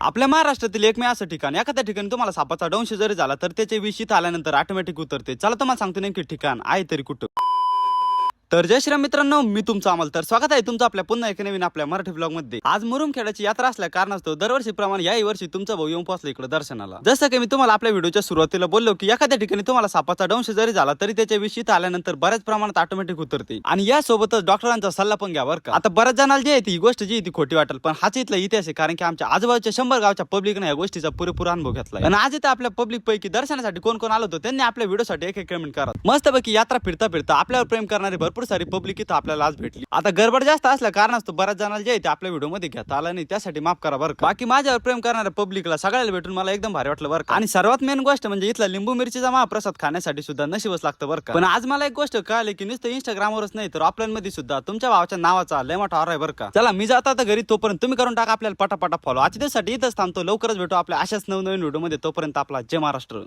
आपल्या महाराष्ट्रातील एकमेव असं ठिकाण, एखाद्या ठिकाणी तुम्हाला सापाचा दंश जरी झाला तर त्याचे विष इथं आल्यानंतर ऑटोमॅटिक उतरते. चला तुम्हाला सांगतो नेमकी ठिकाण आहे तरी कुठं. तर जय श्रीराम मित्रांनो, मी तुमचं अमल. तर स्वागत आहे तुमचं आपल्या पुन्हा एक नवीन आपल्या मराठी ब्लॉग मध्ये. आज मुरुमखेडाची यात्रा असल्या कारणास्तव दरवर्षीप्रमाणे याही वर्षी तुमचा भाऊ येऊन पोहोचला इकडे दर्शनाला. जसं की मी तुम्हाला आपल्या व्हिडिओच्या सुरुवातीला बोललो की एखाद्या ठिकाणी तुम्हाला सापाचा दंश जरी झाला तरी त्याच्या विष इथं आल्यानंतर बऱ्याच प्रमाणात ऑटोमॅटिक उतरते. आणि यासोबतच डॉक्टरांचा सल्ला पण घ्या बरं का. आता बऱ्याच जणांना जी आहे ती गोष्ट जी ती खोटी वाटेल, पण हाच इथला इतिहास आहे. कारण की आमच्या आजूबाजूच्या 100 गावच्या पब्लिकने या गोष्टीचा पुरेपूर अनुभव घेतला. आणि आज इथं आपल्या पब्लिक पैकी दर्शनासाठी कोण कोण आलो होतो त्यांनी आपल्या व्हिडिओसाठी एक कमेंट करा. मस्तपैकी यात्रा फिरता फिरता आपल्यावर प्रेम करणारी भरपूर सारी पब्लिक इथं आपल्याला आज भेटली. आता गडबड जास्त असल्या कारणास्तव बऱ्याच जणांना जे आहे ते आपल्या व्हिडिओ मध्ये घेता आला नाही, त्यासाठी माफ करा बरं का. बाकी माझ्यावर प्रेम करणाऱ्या पब्लिकला सगळ्याला भेटून मला एकदम भारी वाटलं बरं का. आणि सर्वात मेन गोष्ट म्हणजे इथला लिंबू मिरचीचा महाप्रसाद खाण्यासाठी सुद्धा नशीबच लागतं बरं का. पण आज मला एक गोष्ट कळाली की नुसतं इंस्टाग्रामवरच नाही तर ऑफलाईन मध्ये सुद्धा तुमच्या भावाच्या नावाचा लय मोठा ऑर्डर आहे बरं का. चला मी जातो आता घरी, तोपर्यंत तुम्ही करून टाका आपल्याला पटापटा फॉलो. आजच्या दिवसासाठी इथंच थांबतो. लवकरच भेटू आपल्या अशाच नवनवीन व्हिडिओ मध्ये. तोपर्यंत आपला जय महाराष्ट्र.